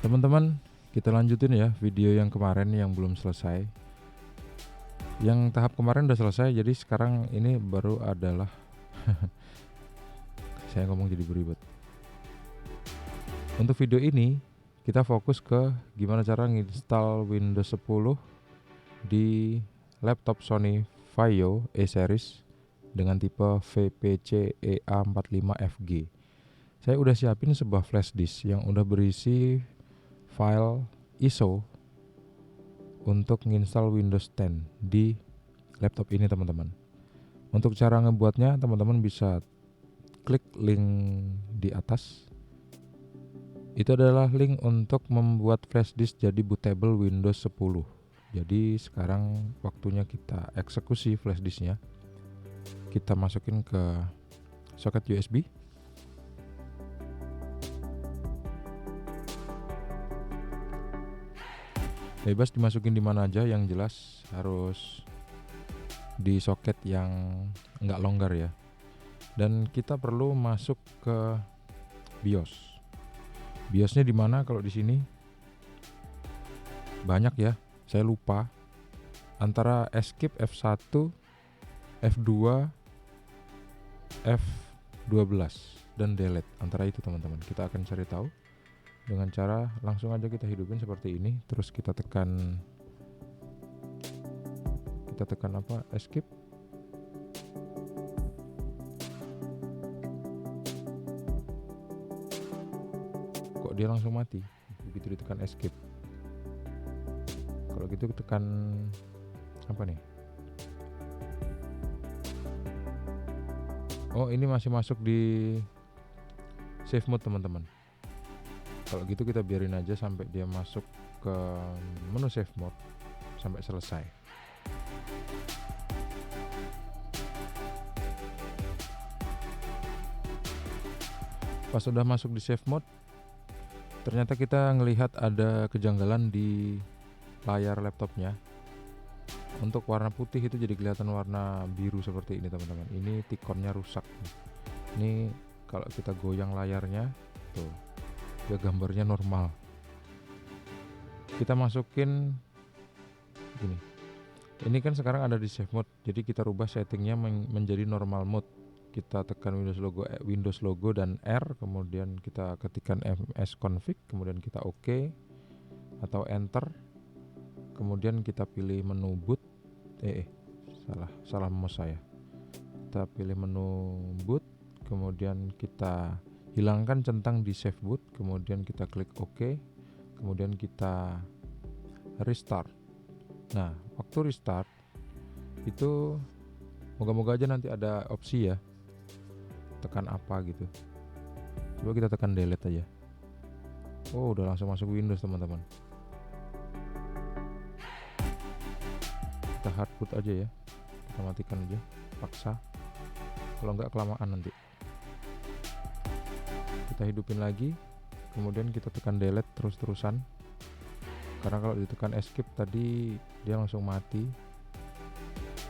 Teman-teman, kita lanjutin ya video yang kemarin yang belum selesai. Yang tahap kemarin udah selesai, jadi sekarang ini baru adalah saya ngomong jadi beribet. Untuk video ini kita fokus ke gimana cara nginstal Windows 10 di laptop Sony Vaio E-series dengan tipe VPC EA45FG. Saya udah siapin sebuah flash disk yang udah berisi file ISO untuk menginstal Windows 10 di laptop ini, teman-teman. Untuk cara ngebuatnya, teman-teman bisa klik link di atas. Itu adalah link untuk membuat flash disk jadi bootable Windows 10. Jadi sekarang waktunya kita eksekusi flash disknya. Kita masukin ke soket USB. Bebas dimasukin di mana aja, yang jelas harus di soket yang nggak longgar ya. Dan kita perlu masuk ke BIOS. BIOSnya di mana? Kalau di sini banyak ya, saya lupa. Antara Escape F1, F2, F12 dan delete. Antara itu, teman-teman. Kita akan cari tahu dengan cara langsung aja kita hidupin seperti ini, terus kita tekan apa? Escape. Kok dia langsung mati begitu ditekan escape? Kalau gitu tekan apa nih? Oh, ini masih masuk di save mode, teman-teman. Kalau gitu kita biarin aja sampai dia masuk ke menu save mode sampai selesai. Pas sudah masuk di save mode, ternyata kita ngelihat ada kejanggalan di layar laptopnya. Untuk warna putih itu jadi kelihatan warna biru seperti ini, teman-teman. Ini tikonnya rusak. Ini kalau kita goyang layarnya, tuh, dia gambarnya normal. Kita masukin gini. Ini kan sekarang ada di save mode, jadi kita rubah settingnya menjadi normal mode. Kita tekan Windows logo dan R, kemudian kita ketikkan msconfig, kemudian kita OK atau enter, kemudian kita pilih menu boot. Salah mouse saya. Kita pilih menu boot, kemudian kita hilangkan centang di save boot, kemudian kita klik OK, kemudian kita restart. Nah, waktu restart itu moga-moga aja nanti ada opsi ya, tekan apa gitu. Coba kita tekan delete aja. Oh, udah langsung masuk Windows, teman-teman. Kita hardboot aja ya, kita matikan aja, paksa. Kalau enggak kelamaan nanti. Kita hidupin lagi, kemudian kita tekan delete terus-terusan. Karena kalau ditekan escape tadi dia langsung mati.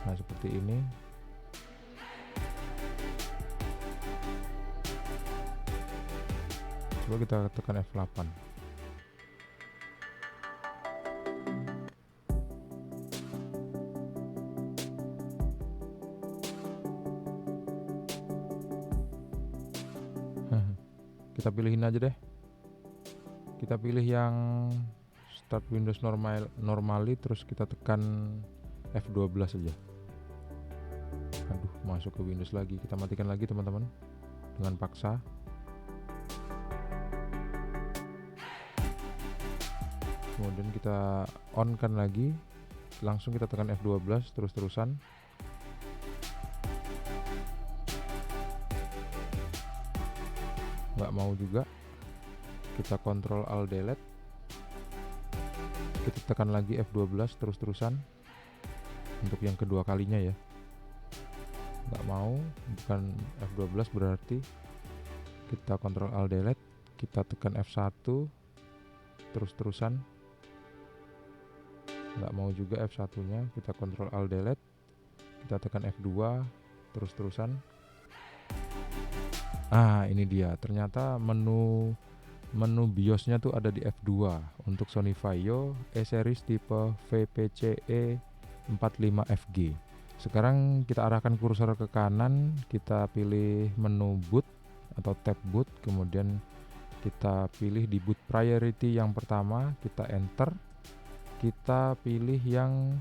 Nah, seperti ini. Coba kita tekan F8. Kita pilihin aja deh. Kita pilih yang start Windows normally, terus kita tekan F12 aja. Aduh, masuk ke Windows lagi. Kita matikan lagi, teman-teman, dengan paksa. Kemudian kita on kan lagi, langsung kita tekan F12 terus-terusan. Nggak mau juga, kita Ctrl Alt Delete, kita tekan lagi F12 terus-terusan untuk yang kedua kalinya ya. Nggak mau, bukan F12, berarti kita Ctrl Alt Delete, kita tekan F1 terus-terusan. Nggak mau juga F1 nya, kita Ctrl Alt Delete, kita tekan F2 terus-terusan. Ini dia, ternyata menu menu BIOSnya tuh ada di F2 untuk Sony Vaio E-series tipe VPCE 45FG. Sekarang kita arahkan kursor ke kanan, kita pilih menu boot atau tab boot, kemudian kita pilih di boot priority yang pertama, kita enter, kita pilih yang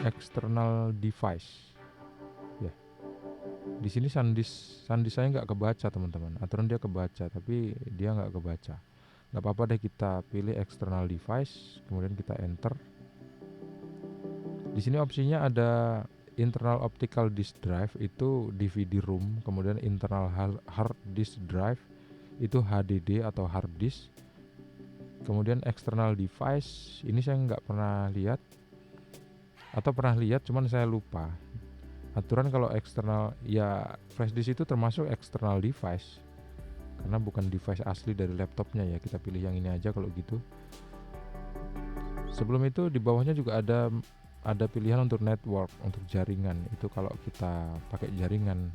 external device. Ya, di sini SanDisk saya nggak kebaca teman-teman. Aturan dia kebaca, tapi dia nggak kebaca. Nggak apa-apa deh, kita pilih external device, kemudian kita enter. Di sini opsinya ada internal optical disk drive itu DVD room, kemudian internal hard disk drive itu HDD atau hard disk. Kemudian external device ini saya nggak pernah lihat, atau pernah lihat cuman saya lupa. Aturan kalau eksternal ya flash disk itu termasuk external device karena bukan device asli dari laptopnya ya. Kita pilih yang ini aja kalau gitu. Sebelum itu di bawahnya juga ada pilihan untuk network, untuk jaringan. Itu kalau kita pakai jaringan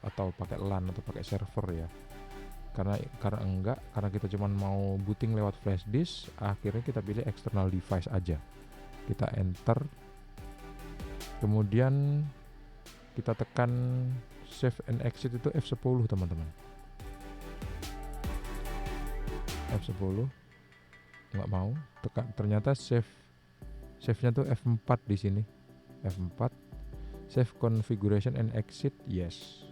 atau pakai LAN atau pakai server ya. Karena kita cuma mau booting lewat flash disk, akhirnya kita pilih external device aja. Kita enter. Kemudian kita tekan save and exit itu F10 teman-teman. F10 nggak mau, tekan, ternyata save-nya tuh F4 di sini. F4 save configuration and exit, yes.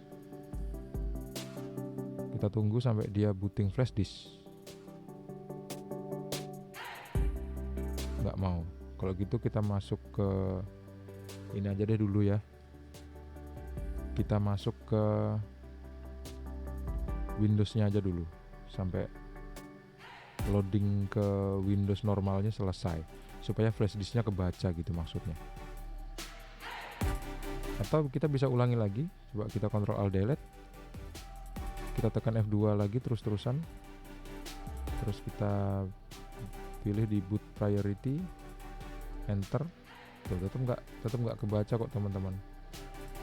Kita tunggu sampai dia booting flash disk. Nggak mau. Kalau gitu kita masuk ke ini aja deh dulu ya. Kita masuk ke Windows-nya aja dulu sampai loading ke Windows normalnya selesai, supaya flash disknya kebaca gitu maksudnya. Atau kita bisa ulangi lagi, coba kita Ctrl Alt Delete, kita tekan F2 lagi terus-terusan, terus kita pilih di boot priority, enter. Tetap nggak kebaca kok teman-teman.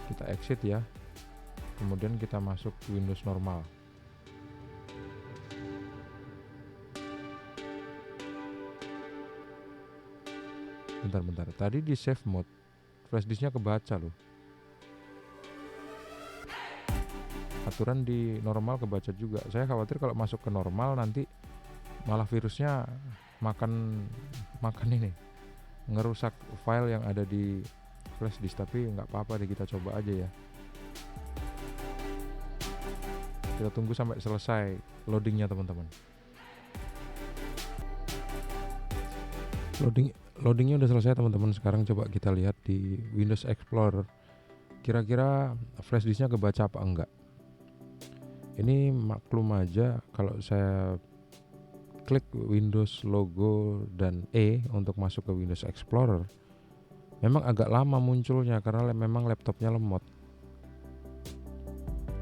Kita exit ya, kemudian kita masuk Windows normal. Bentar, tadi di save mode flash disknya kebaca loh. Aturan di normal kebaca juga. Saya khawatir kalau masuk ke normal nanti malah virusnya makan ini, ngerusak file yang ada di flash disk. Tapi nggak apa-apa deh, kita coba aja ya. Kita tunggu sampai selesai loadingnya teman-teman. Loadingnya udah selesai teman-teman. Sekarang coba kita lihat di Windows Explorer, kira-kira flash disknya kebaca apa enggak. Ini maklum aja, kalau saya klik Windows logo dan E untuk masuk ke Windows Explorer, memang agak lama munculnya karena memang laptopnya lemot.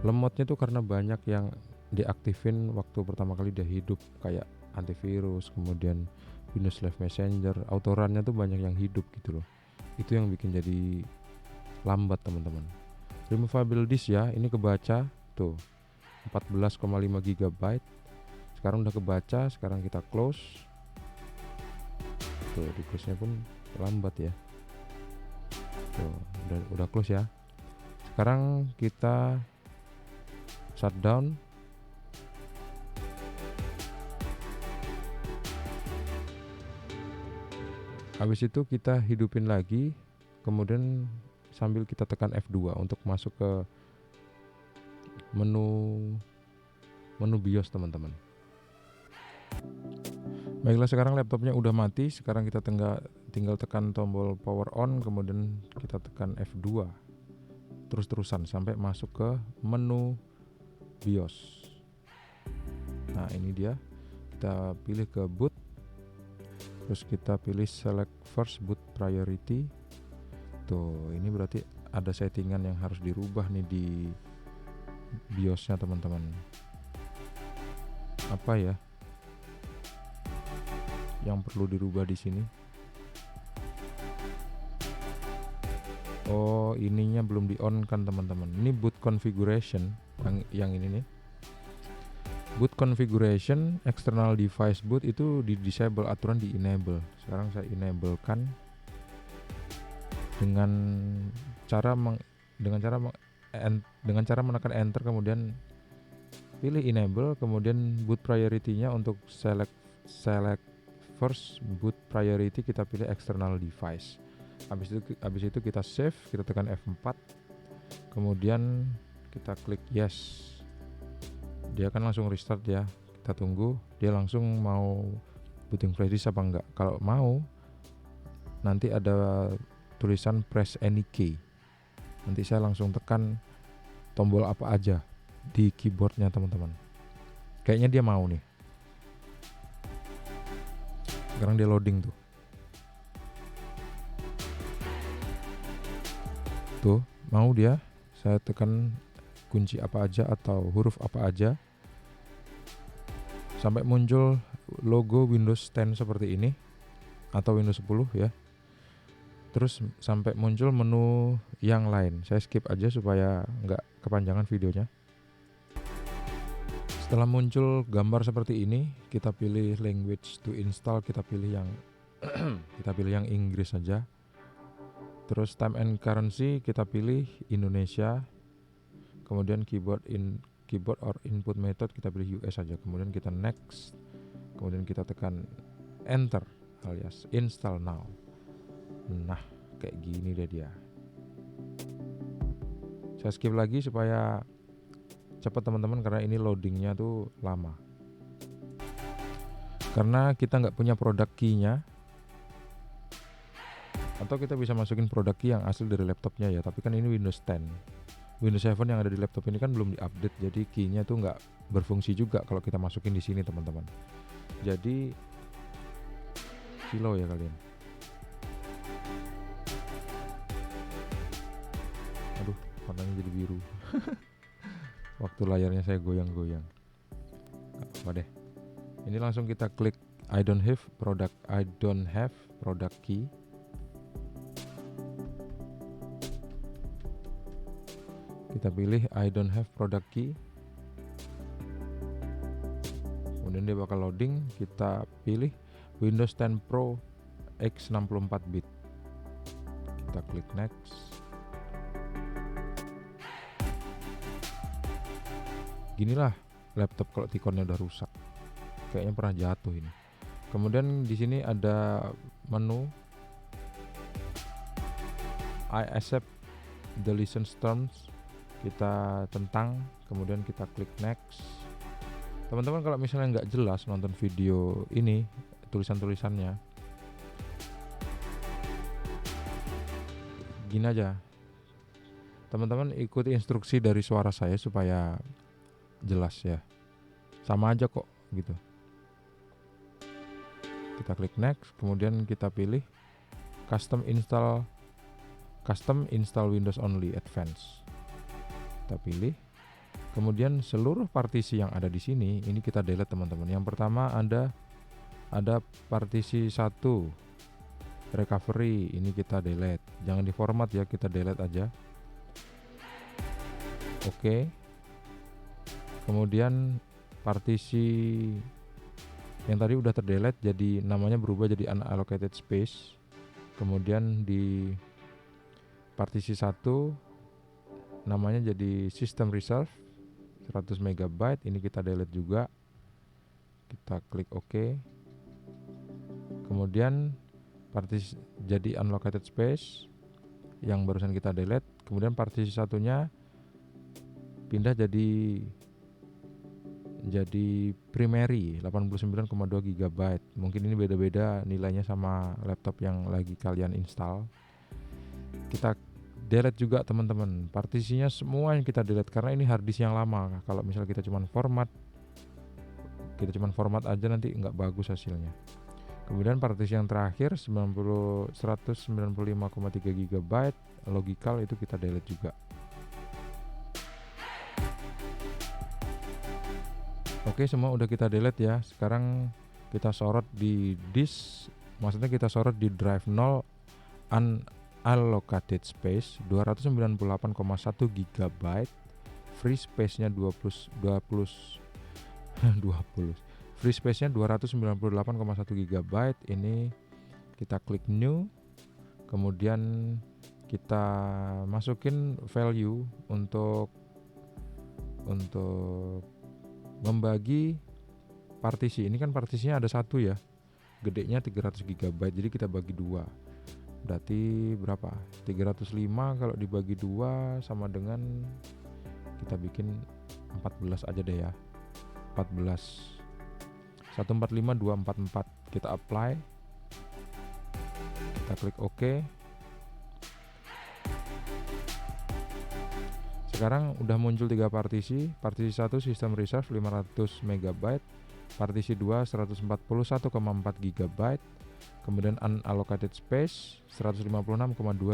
Lemotnya tuh karena banyak yang diaktifin waktu pertama kali dia hidup, kayak antivirus, kemudian Windows Live Messenger, autorunnya tuh banyak yang hidup gitu loh. Itu yang bikin jadi lambat teman-teman. Removable disk ya, ini kebaca tuh 14,5 GB. Sekarang udah kebaca, sekarang kita close. Tuh, di close-nya pun lambat ya. Tuh, udah close ya. Sekarang kita shutdown. Habis itu kita hidupin lagi, kemudian sambil kita tekan F2 untuk masuk ke menu BIOS teman-teman. Baiklah, sekarang laptopnya udah mati. Sekarang kita tinggal tekan tombol power on, kemudian kita tekan F2 terus-terusan sampai masuk ke menu BIOS. Nah ini dia, kita pilih ke boot, terus kita pilih select first boot priority. Tuh, ini berarti ada settingan yang harus dirubah nih di BIOS-nya teman-teman. Apa ya yang perlu dirubah di sini? Oh, ininya belum di on kan teman-teman. Ini boot configuration yang ini nih. Boot configuration external device boot itu di disable, aturan di enable. Sekarang saya enable kan dengan cara dengan cara menekan enter, kemudian pilih enable, kemudian boot priority-nya untuk select first boot priority kita pilih external device. Habis itu kita save, kita tekan F4, kemudian kita klik yes. Dia akan langsung restart ya. Kita tunggu dia langsung mau booting flash disk apa enggak. Kalau mau, nanti ada tulisan press any key. Nanti saya langsung tekan tombol apa aja di keyboardnya teman-teman. Kayaknya dia mau nih. Sekarang dia loading tuh. Tuh, mau dia. Saya tekan kunci apa aja atau huruf apa aja sampai muncul logo Windows 10 seperti ini atau Windows 10 ya. Terus sampai muncul menu yang lain. Saya skip aja supaya nggak kepanjangan videonya. Setelah muncul gambar seperti ini, kita pilih language to install, kita pilih yang Inggris saja. Terus time and currency kita pilih Indonesia. Kemudian keyboard or input method kita pilih US saja. Kemudian kita next. Kemudian kita tekan enter alias install now. Nah, kayak gini deh dia. Saya skip lagi supaya cepat teman-teman, karena ini loadingnya tuh lama. Karena kita nggak punya product key-nya, atau kita bisa masukin product key yang asli dari laptopnya ya. Tapi kan ini Windows 10, Windows 7 yang ada di laptop ini kan belum diupdate, jadi key-nya tuh nggak berfungsi juga kalau kita masukin di sini teman-teman. Jadi kilo ya kalian. Aduh, warnanya jadi biru. Waktu layarnya saya goyang-goyang. Gak apa deh. Ini langsung kita klik I don't have product key. Kita pilih I don't have product key. Kemudian dia bakal loading. Kita pilih Windows 10 Pro X64 bit. Kita klik next. Ginilah laptop kalau tikonnya udah rusak. Kayaknya pernah jatuh ini. Kemudian di sini ada menu I accept the license terms. Kita tentang, kemudian kita klik next. Teman-teman kalau misalnya nggak jelas nonton video ini, tulisan-tulisannya gini aja. Teman-teman ikuti instruksi dari suara saya supaya jelas ya. Sama aja kok gitu. Kita klik next, kemudian kita pilih custom install Windows Only Advanced. Kita pilih. Kemudian seluruh partisi yang ada di sini ini kita delete teman-teman. Yang pertama ada partisi 1 recovery, ini kita delete. Jangan diformat ya, kita delete aja. Oke. Kemudian partisi yang tadi udah terdelete, jadi namanya berubah jadi unallocated space. Kemudian di partisi 1 namanya jadi system reserve 100 MB, ini kita delete juga. Kita klik OK. Kemudian partisi jadi unallocated space yang barusan kita delete. Kemudian partisi satunya pindah jadi primary 89,2 GB. Mungkin ini beda-beda nilainya sama laptop yang lagi kalian install. Kita delete juga teman-teman. Partisinya semua yang kita delete karena ini harddisk yang lama. Kalau misalnya kita cuman format aja nanti nggak bagus hasilnya. Kemudian partisi yang terakhir 195,3 GB logical, itu kita delete juga. Oke, semua udah kita delete ya. Sekarang kita sorot di disk, maksudnya kita sorot di drive 0 unallocated space 298,1 GB, free space-nya 20 free space-nya 298,1 GB. Ini kita klik new, kemudian kita masukin value untuk membagi partisi. Ini kan partisinya ada satu ya, gedenya 300 GB, jadi kita bagi dua. Berarti berapa? 305 kalau dibagi dua sama dengan, kita bikin 14 aja deh ya, 14 145244. Kita apply, kita klik OK. Sekarang udah muncul 3 partisi. Partisi 1 sistem reserve 500 MB, partisi 2 141,4 GB, kemudian unallocated space 156,2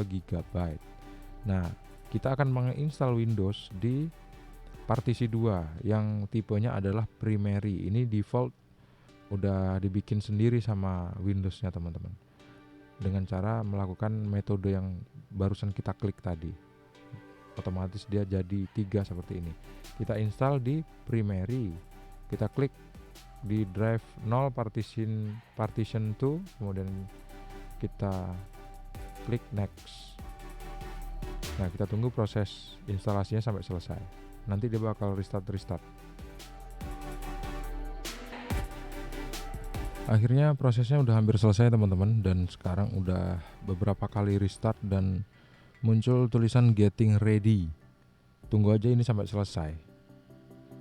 GB. Nah, kita akan menginstal Windows di partisi 2 yang tipenya adalah primary. Ini default udah dibikin sendiri sama Windows-nya teman-teman, dengan cara melakukan metode yang barusan kita klik tadi. Otomatis dia jadi 3 seperti ini. Kita install di primary, kita klik di drive 0 partition 2, kemudian kita klik next. Nah, kita tunggu proses instalasinya sampai selesai. Nanti dia bakal restart. Akhirnya prosesnya udah hampir selesai teman-teman, dan sekarang udah beberapa kali restart dan muncul tulisan getting ready. Tunggu aja ini sampai selesai,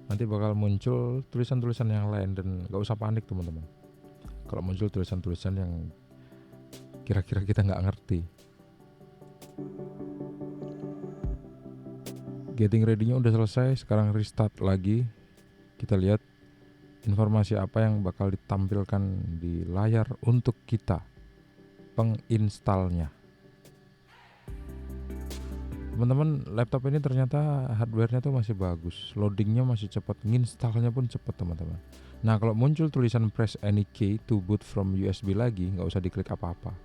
nanti bakal muncul tulisan-tulisan yang lain, dan gak usah panik teman-teman kalau muncul tulisan-tulisan yang kira-kira kita gak ngerti. Getting ready-nya udah selesai, sekarang restart lagi. Kita lihat informasi apa yang bakal ditampilkan di layar untuk kita penginstalnya. Teman-teman, laptop ini ternyata hardware-nya tuh masih bagus, loadingnya masih cepat, nginstalnya pun cepat teman-teman. Nah, kalau muncul tulisan press any key to boot from USB lagi, nggak usah diklik apa-apa.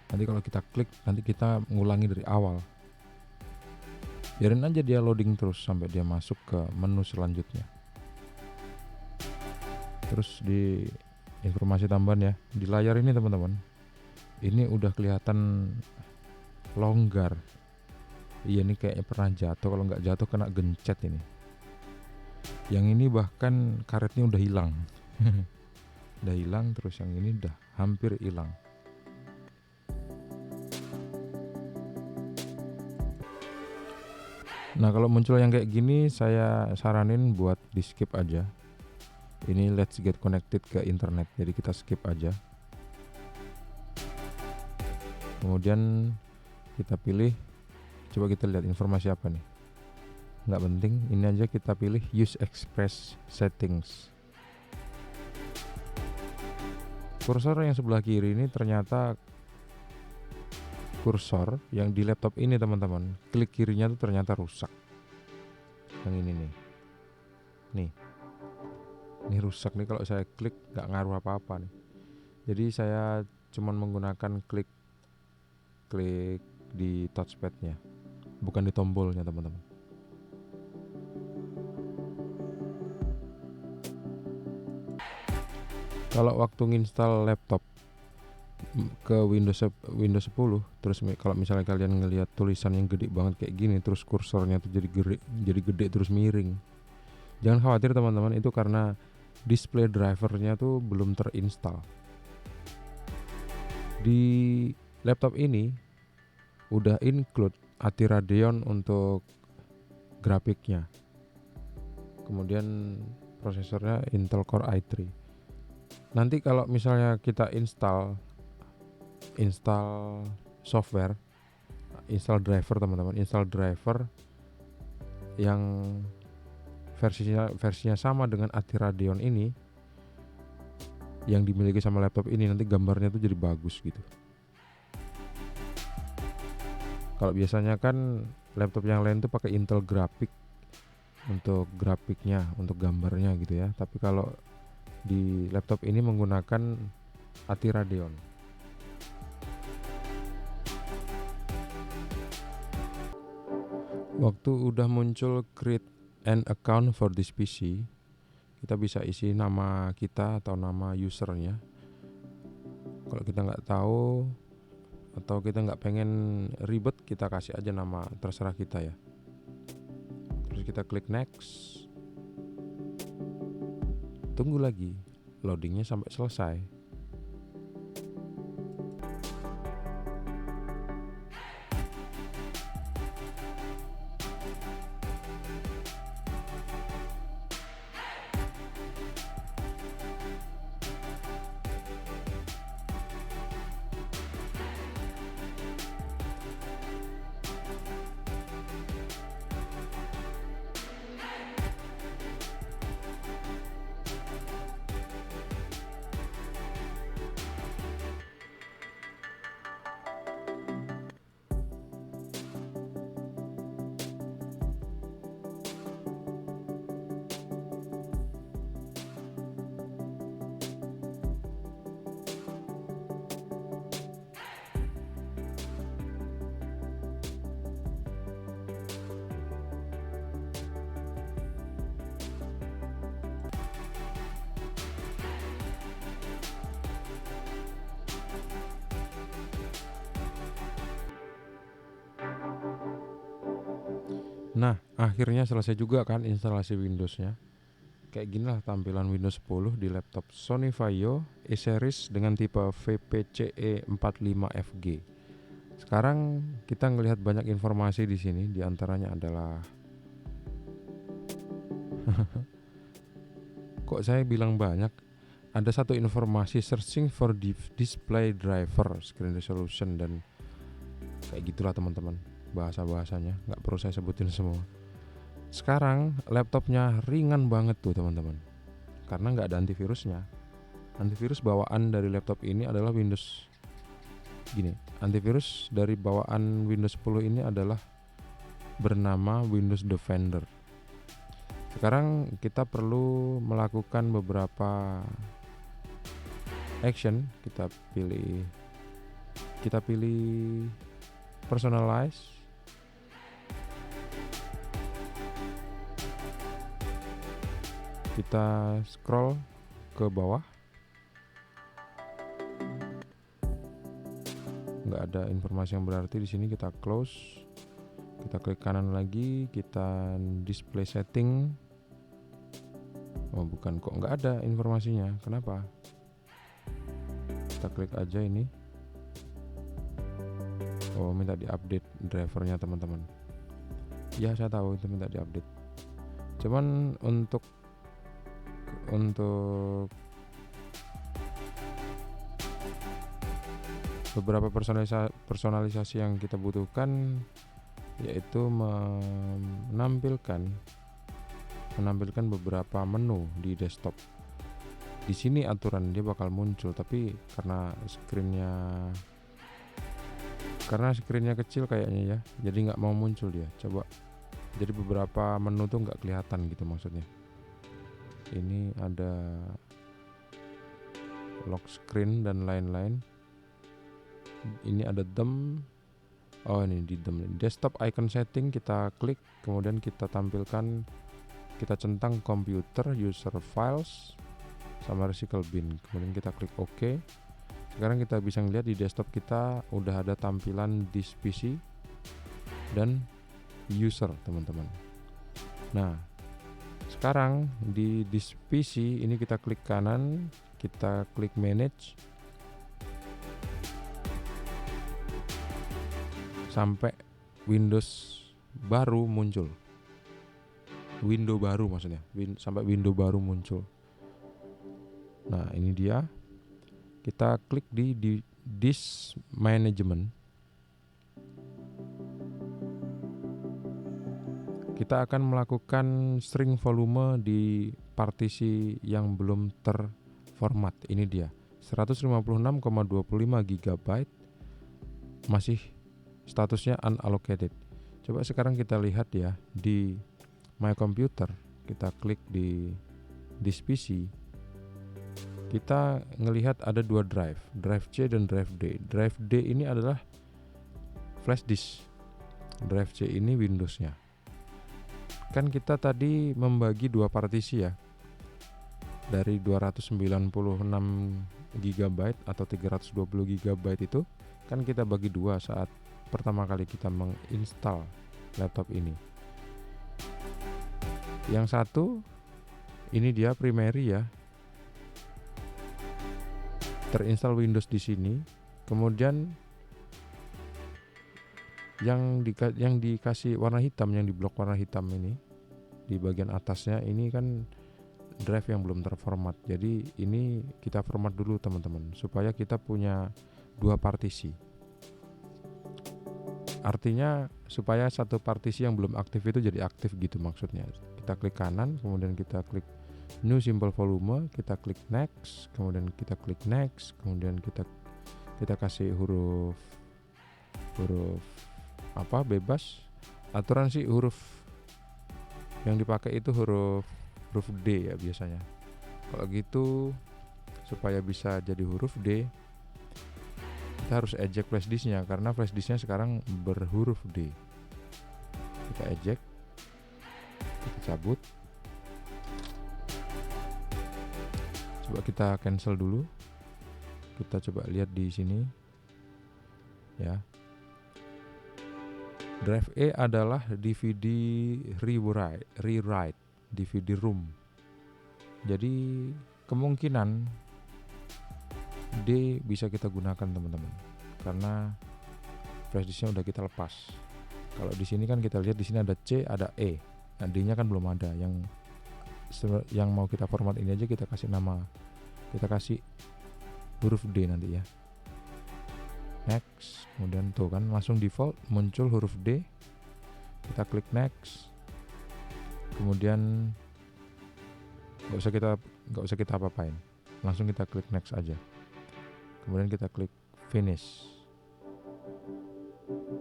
Nanti kalau kita klik, nanti kita ngulangi dari awal. Biarin aja dia loading terus sampai dia masuk ke menu selanjutnya. Terus di informasi tambahan ya, di layar ini teman-teman, ini udah kelihatan longgar. Iya, ini kayaknya pernah jatuh, kalau nggak jatuh kena gencet ini. Yang ini bahkan karetnya udah hilang. Udah hilang, terus yang ini udah hampir hilang. Nah, kalau muncul yang kayak gini, saya saranin buat di skip aja. Ini let's get connected ke internet, jadi kita skip aja. Kemudian kita pilih, coba kita lihat informasi apa nih. Nggak penting, ini aja kita pilih use express settings. Kursor yang sebelah kiri ini ternyata kursor yang di laptop ini teman-teman, klik kirinya tuh ternyata rusak. Yang ini nih, ini rusak nih, kalau saya klik nggak ngaruh apa-apa nih. Jadi saya cuman menggunakan klik di touchpadnya, bukan di tombolnya teman-teman. Kalau waktu nginstal laptop ke Windows 10, terus kalau misalnya kalian ngelihat tulisan yang gede banget kayak gini, terus kursornya tuh jadi gede terus miring, jangan khawatir teman-teman, itu karena display drivernya tuh belum terinstall. Di laptop ini udah include ATI Radeon untuk grafiknya, kemudian prosesornya Intel Core i3. Nanti kalau misalnya kita install software, install driver teman-teman, install driver yang versinya sama dengan ATI Radeon ini yang dimiliki sama laptop ini, nanti gambarnya tuh jadi bagus gitu. Kalau biasanya kan laptop yang lain tuh pakai Intel grafik untuk grafiknya, untuk gambarnya gitu ya. Tapi kalau di laptop ini menggunakan ATI Radeon. Waktu udah muncul create an account for this PC, kita bisa isi nama kita atau nama usernya. Kalau kita nggak tahu atau kita nggak pengen ribet, kita kasih aja nama terserah kita ya. Terus kita klik next. Tunggu lagi loadingnya sampai selesai. Nah, akhirnya selesai juga kan instalasi Windows-nya. Kayak gini lah tampilan Windows 10 di laptop Sony Vaio E-series dengan tipe VPCE 45FG. Sekarang kita ngelihat banyak informasi di sini, di antaranya adalah kok saya bilang banyak? Ada satu informasi searching for display driver, screen resolution, dan kayak gitulah teman-teman bahasa-bahasanya, nggak perlu saya sebutin semua. Sekarang laptopnya ringan banget tuh teman-teman, karena nggak ada antivirusnya. Antivirus bawaan dari laptop ini adalah Windows. Gini, antivirus dari bawaan Windows 10 ini adalah bernama Windows Defender. Sekarang kita perlu melakukan beberapa action. Kita pilih personalize. Kita scroll ke bawah, nggak ada informasi yang berarti di sini. Kita close, kita klik kanan lagi, kita display setting. Oh bukan, kok nggak ada informasinya, kenapa? Kita klik aja ini. Oh minta diupdate drivernya teman-teman. Ya saya tahu itu minta diupdate. Cuman untuk beberapa personalisasi yang kita butuhkan, yaitu menampilkan beberapa menu di desktop. Di sini aturan dia bakal muncul, tapi karena screennya kecil kayaknya ya, jadi nggak mau muncul dia. Coba, jadi beberapa menu tuh nggak kelihatan gitu maksudnya. Ini ada lock screen dan lain-lain. Ini ada DEM. Oh ini di DEM, desktop icon setting. Kita klik, kemudian kita tampilkan, kita centang computer, user files, sama recycle bin. Kemudian kita klik OK. Sekarang kita bisa ngeliat di desktop kita udah ada tampilan this PC dan user teman-teman. Nah sekarang di this PC ini kita klik kanan, kita klik manage sampai Windows baru muncul. Window baru maksudnya, sampai window baru muncul. Nah ini dia. Kita klik di disk management. Kita akan melakukan string volume di partisi yang belum terformat. Ini dia 156,25 GB, masih statusnya unallocated. Coba sekarang kita lihat ya di My Computer. Kita klik di this PC. Kita ngelihat ada dua drive C dan drive D. Drive D ini adalah flash disk, drive C ini Windows-nya. kan kita tadi membagi dua partisi ya, dari 296 GB atau 320 GB itu kan kita bagi dua saat pertama kali kita menginstal laptop ini. Yang satu ini dia primary ya, terinstall Windows di sini. Kemudian yang dikasih warna hitam, yang diblok warna hitam ini di bagian atasnya ini kan drive yang belum terformat. Jadi ini kita format dulu teman-teman, supaya kita punya dua partisi. Artinya supaya satu partisi yang belum aktif itu jadi aktif gitu maksudnya. Kita klik kanan, kemudian kita klik new simple volume, kita klik next, kemudian kita klik next, kemudian kita kasih huruf apa bebas. Aturan sih huruf yang dipakai itu huruf D ya biasanya. Kalau gitu supaya bisa jadi huruf D, kita harus eject flash disknya, karena flash disknya sekarang berhuruf D. Kita eject, kita cabut. Coba kita cancel dulu. Kita coba lihat di sini ya. Drive E adalah DVD rewrite, DVD room. Jadi kemungkinan D bisa kita gunakan teman-teman, karena flash disknya udah kita lepas. Kalau di sini kan kita lihat di sini ada C, ada E. Nah, D-nya kan belum ada. Yang mau kita format ini aja kita kasih nama, kita kasih huruf D nanti ya. Next, kemudian tuh kan langsung default muncul huruf D. Kita klik next. Kemudian nggak usah kita apa-apain, langsung kita klik next aja. Kemudian kita klik finish.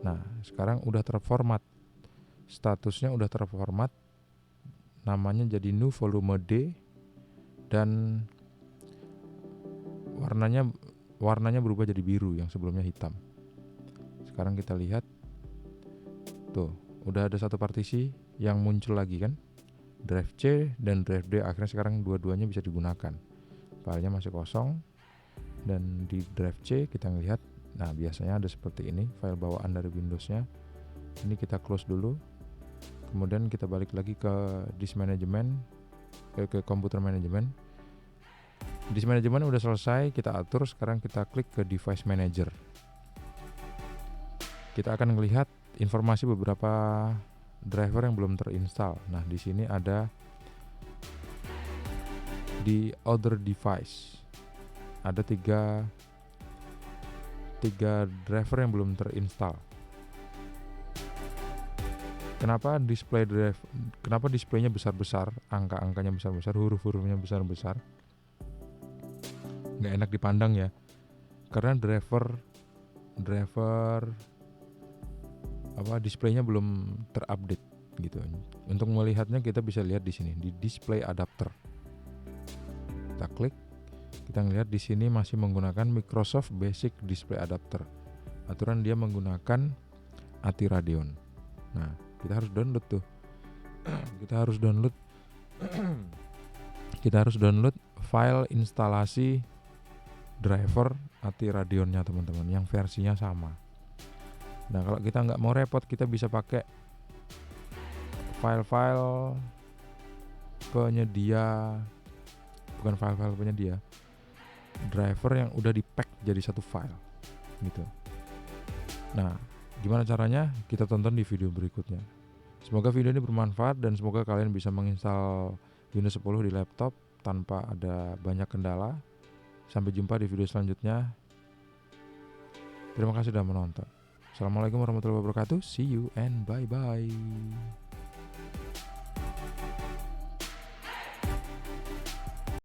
Nah, sekarang udah terformat, statusnya udah terformat, namanya jadi new volume D, dan warnanya berubah jadi biru yang sebelumnya hitam. Sekarang kita lihat tuh, udah ada satu partisi yang muncul lagi kan, drive C dan drive D. Akhirnya sekarang dua-duanya bisa digunakan. Filenya masih kosong, dan di drive C kita ngelihat, nah biasanya ada seperti ini file bawaan dari Windowsnya. Ini kita close dulu, kemudian kita balik lagi ke disk management, ke komputer management. Disk management udah selesai, kita atur. Sekarang kita klik ke device manager. Kita akan melihat informasi beberapa driver yang belum terinstall. Nah, di sini ada di other device ada tiga driver yang belum terinstall. Kenapa displaynya besar-besar, angka-angkanya besar-besar, huruf-hurufnya besar-besar? Nggak enak dipandang ya, karena driver displaynya belum terupdate gitu. Untuk melihatnya kita bisa lihat di sini di display adapter. Kita klik, kita ngelihat di sini masih menggunakan Microsoft Basic Display Adapter. Aturan dia menggunakan ATI Radeon. Nah, kita harus download tuh. Kita harus download file instalasi driver ATI Radeonnya teman-teman, yang versinya sama. Nah, kalau kita nggak mau repot, kita bisa pakai file-file penyedia, bukan file-file penyedia, driver yang udah di-pack jadi satu file gitu. Nah, gimana caranya? Kita tonton di video berikutnya. Semoga video ini bermanfaat dan semoga kalian bisa menginstal Windows 10 di laptop tanpa ada banyak kendala. Sampai jumpa di video selanjutnya. Terima kasih sudah menonton. Assalamualaikum warahmatullahi wabarakatuh. See you and bye-bye.